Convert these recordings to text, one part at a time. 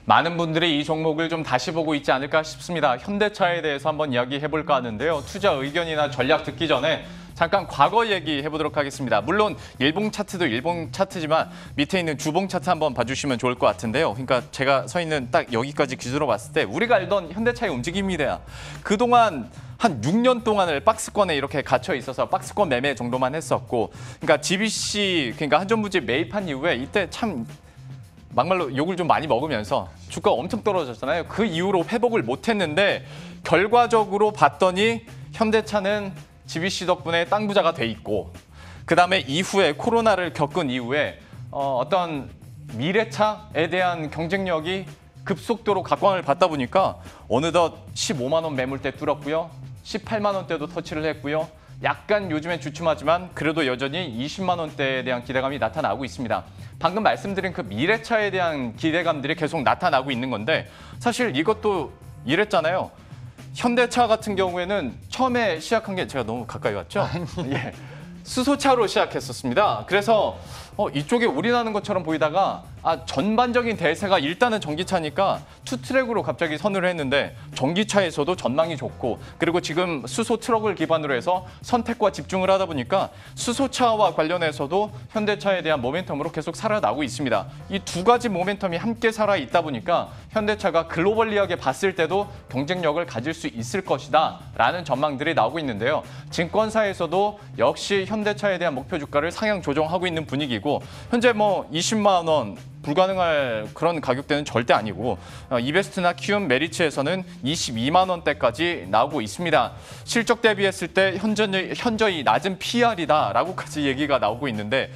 많은 분들이 이 종목을 좀 다시 보고 있지 않을까 싶습니다. 현대차에 대해서 한번 이야기해볼까 하는데요. 투자 의견이나 전략 듣기 전에 잠깐 과거 얘기해보도록 하겠습니다. 물론 일봉 차트도 일봉 차트지만 밑에 있는 주봉 차트 한번 봐주시면 좋을 것 같은데요. 그러니까 제가 서 있는 딱 여기까지 기준으로 봤을 때 우리가 알던 현대차의 움직임이래야 그동안 한 6년 동안을 박스권에 이렇게 갇혀 있어서 박스권 매매 정도만 했었고, 그러니까 GBC, 그러니까 한전부지 매입한 이후에 이때 참 막말로 욕을 좀 많이 먹으면서 주가가 엄청 떨어졌잖아요. 그 이후로 회복을 못했는데 결과적으로 봤더니 현대차는 GBC 덕분에 땅 부자가 돼 있고, 그다음에 이후에 코로나를 겪은 이후에 어떤 미래차에 대한 경쟁력이 급속도로 각광을 받다 보니까 어느덧 15만 원 매물대 뚫었고요. 18만 원대도 터치를 했고요. 약간 요즘엔 주춤하지만 그래도 여전히 20만 원대에 대한 기대감이 나타나고 있습니다. 방금 말씀드린 그 미래차에 대한 기대감들이 계속 나타나고 있는 건데 사실 이것도 이랬잖아요. 현대차 같은 경우에는 처음에 시작한 게 제가 너무 가까이 왔죠? 예. 수소차로 시작했었습니다. 그래서 이쪽에 올인하는 것처럼 보이다가 전반적인 대세가 일단은 전기차니까 투트랙으로 갑자기 선을 했는데 전기차에서도 전망이 좋고, 그리고 지금 수소 트럭을 기반으로 해서 선택과 집중을 하다 보니까 수소차와 관련해서도 현대차에 대한 모멘텀으로 계속 살아나고 있습니다. 이 두 가지 모멘텀이 함께 살아있다 보니까 현대차가 글로벌리하게 봤을 때도 경쟁력을 가질 수 있을 것이다 라는 전망들이 나오고 있는데요. 증권사에서도 역시 현대차에 대한 목표 주가를 상향 조정하고 있는 분위기고, 현재 뭐 20만 원 불가능할 그런 가격대는 절대 아니고 이베스트나 키움 메리츠에서는 22만 원대까지 나오고 있습니다. 실적 대비했을 때 현저히 낮은 PR이다라고까지 얘기가 나오고 있는데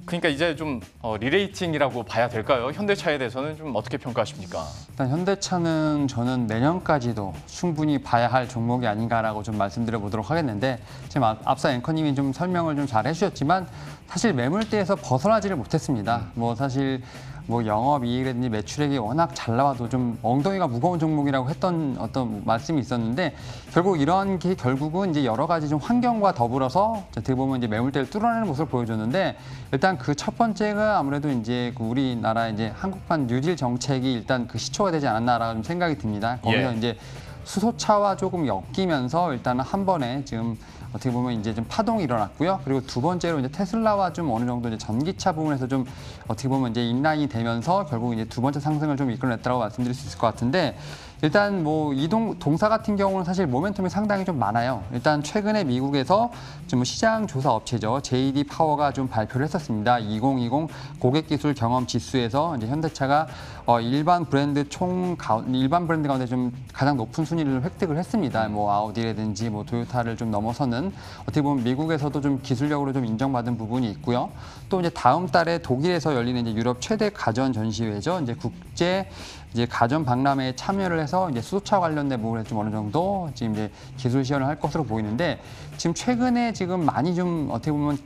그러니까 이제 좀 리레이팅이라고 봐야 될까요? 현대차에 대해서는 좀 어떻게 평가하십니까? 일단 현대차는 저는 내년까지도 충분히 봐야 할 종목이 아닌가라고 좀 말씀드려 보도록 하겠는데, 지금 앞서 앵커님이 좀 설명을 좀 잘 해주셨지만 사실 매물대에서 벗어나지를 못했습니다. 뭐 사실 뭐 영업이익이라든지 매출액이 워낙 잘 나와도 좀 엉덩이가 무거운 종목이라고 했던 어떤 말씀이 있었는데, 결국 이러한 게 결국은 이제 여러 가지 좀 환경과 더불어서 어떻게 보면 이제 매물대를 뚫어내는 모습을 보여줬는데, 일단 그 첫 번째가 아무래도 이제 그 우리나라 이제 한국판 뉴딜 정책이 일단 그 시초가 되지 않았나라는 생각이 듭니다. 거기서 이제 수소차와 조금 엮이면서 일단은 한 번에 지금 어떻게 보면 이제 좀 파동이 일어났고요. 그리고 두 번째로 이제 테슬라와 좀 어느 정도 이제 전기차 부분에서 좀 어떻게 보면 이제 인라인이 되면서 결국 이제 두 번째 상승을 좀 이끌어냈다고 말씀드릴 수 있을 것 같은데, 일단 뭐 동사 같은 경우는 사실 모멘텀이 상당히 좀 많아요. 일단 최근에 미국에서 좀 시장 조사 업체죠. JD 파워가 좀 발표를 했었습니다. 2020 고객기술 경험 지수에서 이제 현대차가 일반 브랜드 가운데 좀 가장 높은 순위를 획득을 했습니다. 뭐 아우디라든지 뭐 토요타를 좀 넘어서는, 어떻게 보면 미국에서도 좀 기술력으로 좀 인정받은 부분이 있고요. 또 이제 다음 달에 독일에서 열리는 이제 유럽 최대 가전 전시회죠. 이제 국제 가전 박람회에 참여를 해서 이제 수소차 관련된 부분에 좀 어느 정도 지금 이제 기술 시연을 할 것으로 보이는데, 지금 최근에 지금 많이 좀 어떻게 보면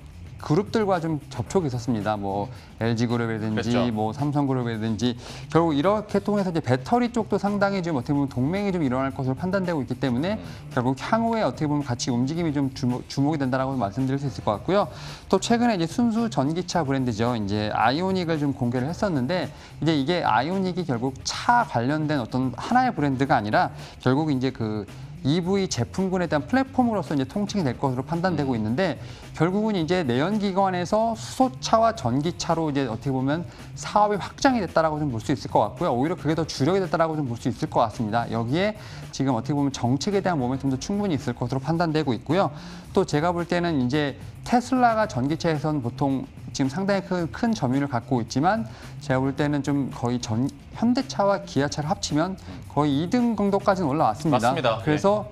그룹들과 좀 접촉이 있었습니다. 뭐 LG그룹이라든지 그렇죠. 뭐 삼성그룹이라든지, 결국 이렇게 통해서 이제 배터리 쪽도 상당히 좀 어떻게 보면 동맹이 좀 일어날 것으로 판단되고 있기 때문에 결국 향후에 어떻게 보면 같이 움직임이 좀 주목이 된다라고 말씀드릴 수 있을 것 같고요. 또 최근에 이제 순수 전기차 브랜드죠. 이제 아이오닉을 좀 공개를 했었는데, 이제 이게 아이오닉이 결국 차 관련된 어떤 하나의 브랜드가 아니라 결국 이제 그 EV 제품군에 대한 플랫폼으로서 이제 통칭이 될 것으로 판단되고 있는데, 결국은 이제 내연기관에서 수소차와 전기차로 이제 어떻게 보면 사업이 확장이 됐다라고 좀 볼 수 있을 것 같고요. 오히려 그게 더 주력이 됐다라고 좀 볼 수 있을 것 같습니다. 여기에 지금 어떻게 보면 정책에 대한 모멘텀도 충분히 있을 것으로 판단되고 있고요. 또 제가 볼 때는 이제 테슬라가 전기차에서는 보통 지금 상당히 큰 점유율을 갖고 있지만, 제가 볼 때는 좀 거의 현대차와 기아차를 합치면 거의 2등 정도까지는 올라왔습니다. 맞습니다. 그래서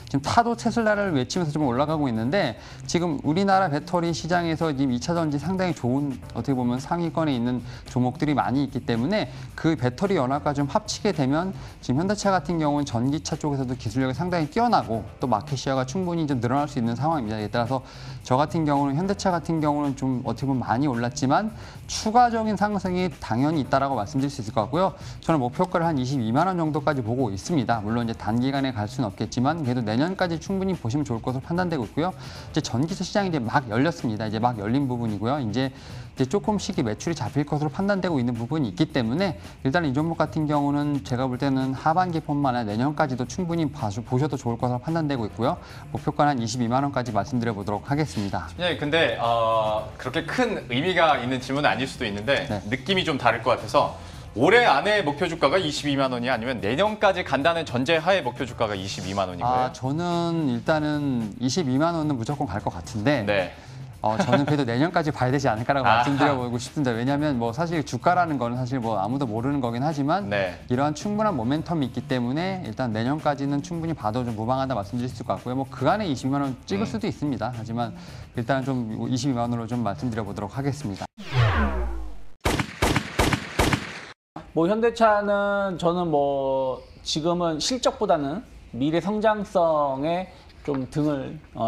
지금 타도 테슬라를 외치면서 좀 올라가고 있는데, 지금 우리나라 배터리 시장에서 지금 2차 전지 상당히 좋은 어떻게 보면 상위권에 있는 종목들이 많이 있기 때문에 그 배터리 연합과 좀 합치게 되면 지금 현대차 같은 경우는 전기차 쪽에서도 기술력이 상당히 뛰어나고 또 마켓 시어가 충분히 좀 늘어날 수 있는 상황입니다. 이에 따라서 저 같은 경우는 현대차 같은 경우는 좀 어떻게 보면 많이 올랐지만 추가적인 상승이 당연히 있다라고 말씀드릴 수 있을 것 같고요. 저는 목표가를 한 22만 원 정도까지 보고 있습니다. 물론 이제 단기간에 갈 수는 없겠지만 그래도 내년 내년까지 충분히 보시면 좋을 것으로 판단되고 있고요. 이제 전기차 시장이 이제 막 열렸습니다. 이제 막 열린 부분이고요. 이제 조금씩 매출이 잡힐 것으로 판단되고 있는 부분이 있기 때문에 일단 이 종목 같은 경우는 제가 볼 때는 하반기뿐만 아니라 내년까지도 충분히 보셔도 좋을 것으로 판단되고 있고요. 목표가 한 22만 원까지 말씀드려 보도록 하겠습니다. 네, 근데 그렇게 큰 의미가 있는 질문은 아닐 수도 있는데 네. 느낌이 좀 다를 것 같아서 올해 안에 목표 주가가 22만 원이 아니면 내년까지 간다는 전제하에 목표 주가가 22만 원인 거예요? 저는 일단은 22만 원은 무조건 갈 것 같은데 네. 저는 그래도 내년까지 봐야 되지 않을까라고 아하. 말씀드려보고 싶습니다. 왜냐하면 뭐 사실 주가라는 거는 사실 뭐 아무도 모르는 거긴 하지만 네. 이러한 충분한 모멘텀이 있기 때문에 일단 내년까지는 충분히 봐도 좀 무방하다 말씀드릴 수 있을 것 같고요. 뭐 그간에 22만 원 찍을 수도 있습니다. 하지만 일단 좀 22만 원으로 좀 말씀드려 보도록 하겠습니다. 뭐 현대차는 저는 뭐 지금은 실적보다는 미래 성장성에 좀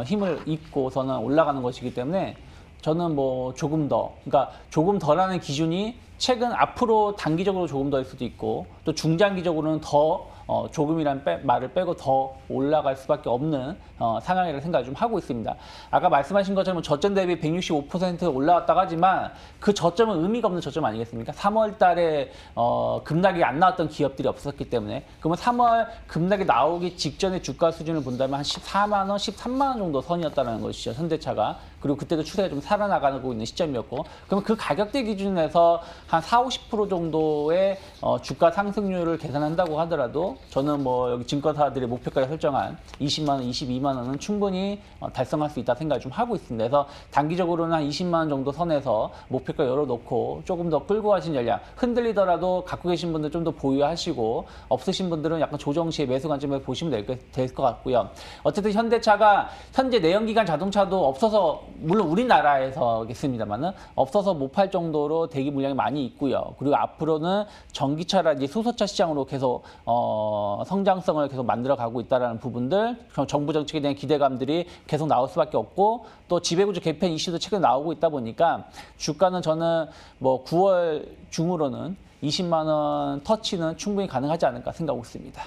힘을 잇고서는 올라가는 것이기 때문에 저는 뭐 조금 더, 그러니까 조금 더라는 기준이 최근 앞으로 단기적으로 조금 더일 수도 있고 또 중장기적으로는 더 조금이란 말을 빼고 더 올라갈 수밖에 없는 상황이라는 생각을 좀 하고 있습니다. 아까 말씀하신 것처럼 저점 대비 165% 올라왔다고 하지만 그 저점은 의미가 없는 저점 아니겠습니까? 3월 달에 급락이 안 나왔던 기업들이 없었기 때문에 그러면 3월 급락이 나오기 직전의 주가 수준을 본다면 한 14만 원, 13만 원 정도 선이었다는 것이죠. 현대차가. 그리고 그때도 추세가 좀 살아나가고 있는 시점이었고 그러면 그 가격대 기준에서 한 40~50% 정도의 주가 상승률을 계산한다고 하더라도 저는 뭐 여기 증권사들의 목표가를 설정한 20만 원, 22만 원은 충분히 달성할 수 있다 생각을 좀 하고 있습니다. 그래서 단기적으로는 한 20만 원 정도 선에서 목표가 열어놓고 조금 더 끌고 가신 전략 흔들리더라도 갖고 계신 분들 좀 더 보유하시고 없으신 분들은 약간 조정 시에 매수 관점에서 보시면 될 것 같고요. 어쨌든 현대차가 현재 내연기관 자동차도 없어서 물론 우리나라에서겠습니다만은 없어서 못 팔 정도로 대기 물량이 많이 있고요. 그리고 앞으로는 전기차라든지 수소차 시장으로 계속 성장성을 계속 만들어가고 있다는 부분들, 정부 정책에 대한 기대감들이 계속 나올 수밖에 없고 또 지배구조 개편 이슈도 최근 나오고 있다 보니까 주가는 저는 뭐 9월 중으로는 20만 원 터치는 충분히 가능하지 않을까 생각하고 있습니다.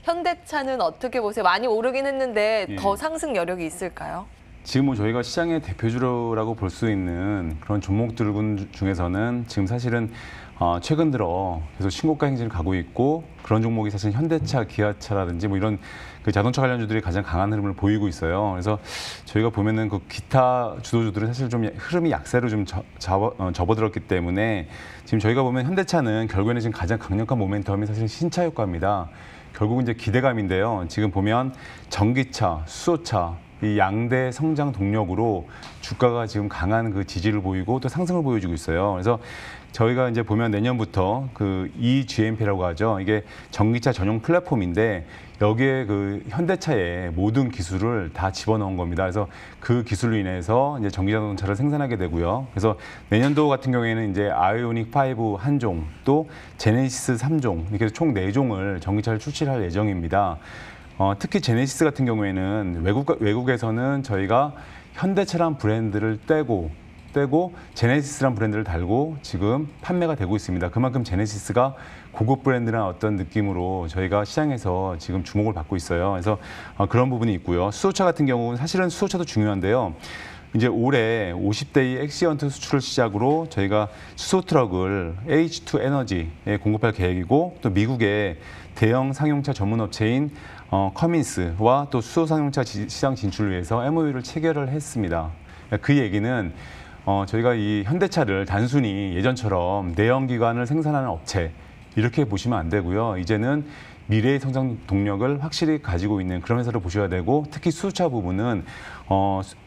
현대차는 어떻게 보세요? 많이 오르긴 했는데 예. 더 상승 여력이 있을까요? 지금 뭐 저희가 시장의 대표주라고 볼 수 있는 그런 종목들 중에서는 지금 사실은 최근 들어 계속 신고가 행진을 가고 있고 그런 종목이 사실 현대차, 기아차라든지 뭐 이런 그 자동차 관련주들이 가장 강한 흐름을 보이고 있어요. 그래서 저희가 보면은 그 기타 주도주들은 사실 좀 흐름이 약세로 좀 접어들었기 때문에 지금 저희가 보면 현대차는 결국에는 지금 가장 강력한 모멘텀이 사실 신차 효과입니다. 결국은 이제 기대감인데요. 지금 보면 전기차, 수소차 이 양대 성장 동력으로 주가가 지금 강한 그 지지를 보이고 또 상승을 보여주고 있어요. 그래서 저희가 이제 보면 내년부터 그 eGMP라고 하죠. 이게 전기차 전용 플랫폼인데 여기에 그 현대차의 모든 기술을 다 집어넣은 겁니다. 그래서 그 기술로 인해서 이제 전기 자동차를 생산하게 되고요. 그래서 내년도 같은 경우에는 이제 아이오닉 5 한 종, 또 제네시스 3종 이렇게 총 4종을 전기차를 출시할 예정입니다. 특히 제네시스 같은 경우에는 외국에서는 저희가 현대차란 브랜드를 떼고 제네시스란 브랜드를 달고 지금 판매가 되고 있습니다. 그만큼 제네시스가 고급 브랜드라는 어떤 느낌으로 저희가 시장에서 지금 주목을 받고 있어요. 그래서 그런 부분이 있고요. 수소차 같은 경우는 사실은 수소차도 중요한데요. 이제 올해 50대의 엑시언트 수출을 시작으로 저희가 수소 트럭을 H2 에너지에 공급할 계획이고 또 미국의 대형 상용차 전문 업체인 커민스와 또 수소 상용차 시장 진출을 위해서 MOU를 체결을 했습니다. 그 얘기는 저희가 이 현대차를 단순히 예전처럼 내연기관을 생산하는 업체 이렇게 보시면 안 되고요. 이제는 미래의 성장 동력을 확실히 가지고 있는 그런 회사를 보셔야 되고 특히 수소차 부분은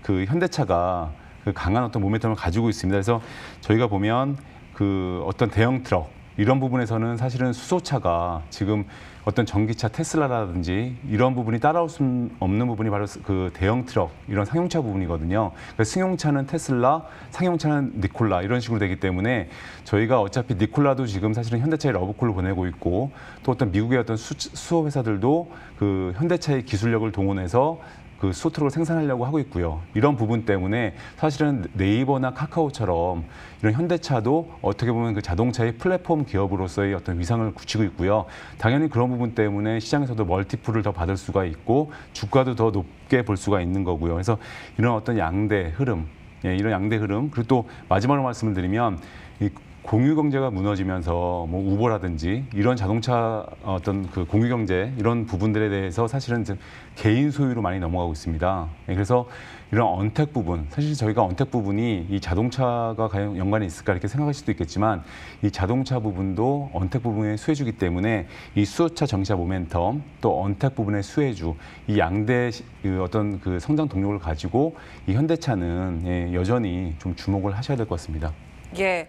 그 현대차가 그 강한 어떤 모멘텀을 가지고 있습니다. 그래서 저희가 보면 그 어떤 대형 트럭 이런 부분에서는 사실은 수소차가 지금 어떤 전기차 테슬라라든지 이런 부분이 따라올 수 없는 부분이 바로 그 대형 트럭 이런 상용차 부분이거든요. 그래서 승용차는 테슬라, 상용차는 니콜라 이런 식으로 되기 때문에 저희가 어차피 니콜라도 지금 사실은 현대차의 러브콜을 보내고 있고 또 어떤 미국의 어떤 수소 회사들도 그 현대차의 기술력을 동원해서 그 소트록을 생산하려고 하고 있고요. 이런 부분 때문에 사실은 네이버나 카카오처럼 이런 현대차도 어떻게 보면 그 자동차의 플랫폼 기업으로서의 어떤 위상을 굳히고 있고요. 당연히 그런 부분 때문에 시장에서도 멀티플을 더 받을 수가 있고 주가도 더 높게 볼 수가 있는 거고요. 그래서 이런 어떤 양대 흐름, 이런 양대 흐름, 그리고 또 마지막으로 말씀을 드리면 이 공유 경제가 무너지면서 뭐 우버라든지 이런 자동차 어떤 그 공유 경제 이런 부분들에 대해서 사실은 이제 개인 소유로 많이 넘어가고 있습니다. 그래서 이런 언택 부분, 사실 저희가 언택 부분이 이 자동차가 과연 연관이 있을까 이렇게 생각할 수도 있겠지만 이 자동차 부분도 언택 부분의 수혜주기 때문에 이 수소차 전기차 모멘텀 또 언택 부분의 수혜주 이 양대 그 어떤 그 성장 동력을 가지고 이 현대차는 여전히 좀 주목을 하셔야 될 것 같습니다. 예,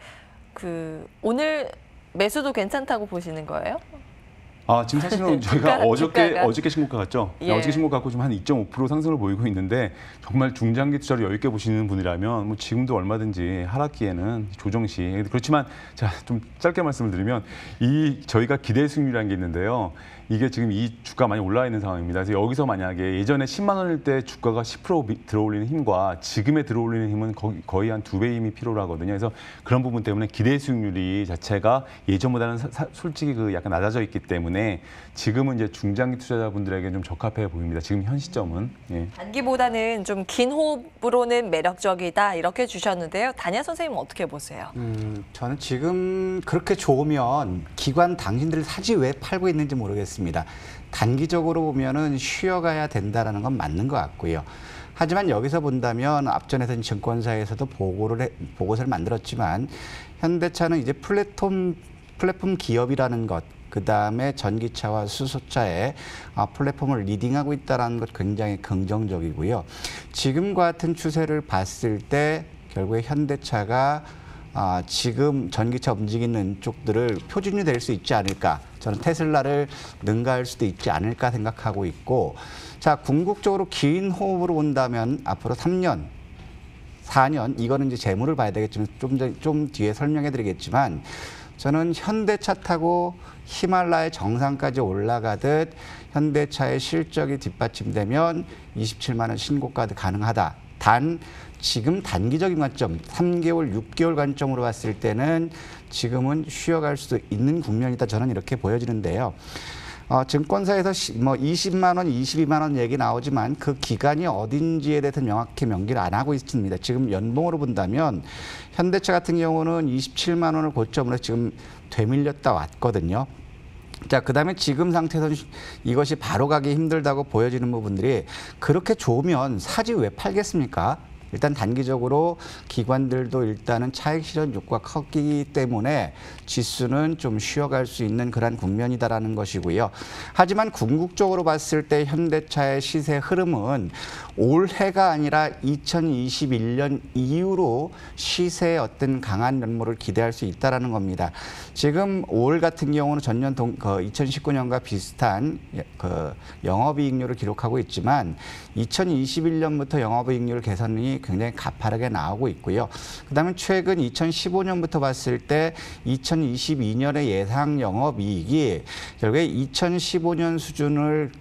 오늘 매수도 괜찮다고 보시는 거예요? 지금 사실은 저희가 주가가? 어저께 신고가 갔죠. 예. 어저께 신고가 갖고 좀 한 2.5% 상승을 보이고 있는데 정말 중장기 투자를 여유 있게 보시는 분이라면 뭐 지금도 얼마든지 하락기에는 조정 시 그렇지만 자, 좀 짧게 말씀을 드리면 저희가 기대 수익률이라는 게 있는데요. 이게 지금 이 주가 많이 올라와 있는 상황입니다. 그래서 여기서 만약에 예전에 10만 원일 때 주가가 10% 들어올리는 힘과 지금에 들어올리는 힘은 거의 한 2배의 힘이 필요로 하거든요. 그래서 그런 부분 때문에 기대 수익률이 자체가 예전보다는 솔직히 약간 낮아져 있기 때문에 지금은 이제 중장기 투자자분들에게 좀 적합해 보입니다. 지금 현 시점은. 예. 단기보다는 좀 긴 호흡으로는 매력적이다 이렇게 주셨는데요. 단야 선생님은 어떻게 보세요? 저는 지금 그렇게 좋으면 기관 당신들 사지 왜 팔고 있는지 모르겠습니다. 단기적으로 보면은 쉬어가야 된다라는 건 맞는 것 같고요. 하지만 여기서 본다면 앞전에서는 증권사에서도 보고서를 만들었지만 현대차는 이제 플랫폼 기업이라는 것, 그 다음에 전기차와 수소차의 플랫폼을 리딩하고 있다는 것 굉장히 긍정적이고요. 지금과 같은 추세를 봤을 때 결국에 현대차가 지금 전기차 움직이는 쪽들을 표준이 될 수 있지 않을까. 저는 테슬라를 능가할 수도 있지 않을까 생각하고 있고, 자, 궁극적으로 긴 호흡으로 본다면 앞으로 3년, 4년, 이거는 이제 재무를 봐야 되겠지만 좀 뒤에 설명해 드리겠지만, 저는 현대차 타고 히말라야 정상까지 올라가듯 현대차의 실적이 뒷받침되면 27만 원 신고가도 가능하다. 단 지금 단기적인 관점, 3개월, 6개월 관점으로 봤을 때는 지금은 쉬어갈 수도 있는 국면이다. 저는 이렇게 보여지는데요. 증권사에서 뭐 20만 원, 22만 원 얘기 나오지만 그 기간이 어딘지에 대해서 명확히 명기를 안 하고 있습니다. 지금 연봉으로 본다면 현대차 같은 경우는 27만 원을 고점으로 지금 되밀렸다 왔거든요. 자, 그다음에 지금 상태에서는 이것이 바로 가기 힘들다고 보여지는 부분들이 그렇게 좋으면 사지 왜 팔겠습니까? 일단 단기적으로 기관들도 일단은 차익 실현 욕구가 컸기 때문에 지수는 좀 쉬어갈 수 있는 그런 국면이다라는 것이고요. 하지만 궁극적으로 봤을 때 현대차의 시세 흐름은 올해가 아니라 2021년 이후로 시세의 어떤 강한 면모를 기대할 수 있다라는 겁니다. 지금 올 같은 경우는 전년 2019년과 비슷한 영업이익률을 기록하고 있지만 2021년부터 영업이익률 개선이 굉장히 가파르게 나오고 있고요. 그다음에 최근 2015년부터 봤을 때 2022년의 예상 영업이익이 결국에 2015년 수준을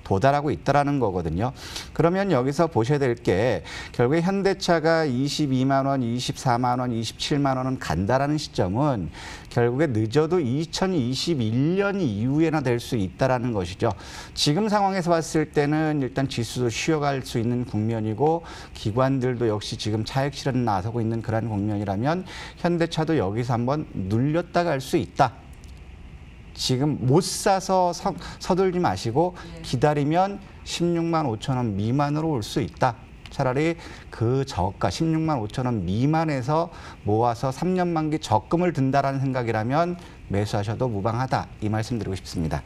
도달하고 있다라는 거거든요. 그러면 여기서 보셔야 될 게 결국에 현대차가 22만 원, 24만 원, 27만 원은 간다라는 시점은 결국에 늦어도 2021년 이후에나 될 수 있다라는 것이죠. 지금 상황에서 봤을 때는 일단 지수도 쉬어갈 수 있는 국면이고 기관들도 역시 지금 차익 실현 나서고 있는 그런 국면이라면 현대차도 여기서 한번 눌렸다 갈 수 있다. 지금 못 사서 서둘지 마시고 기다리면 16만 5천 원 미만으로 올 수 있다. 차라리 그 저가 16만 5천 원 미만에서 모아서 3년 만기 적금을 든다라는 생각이라면 매수하셔도 무방하다. 이 말씀 드리고 싶습니다.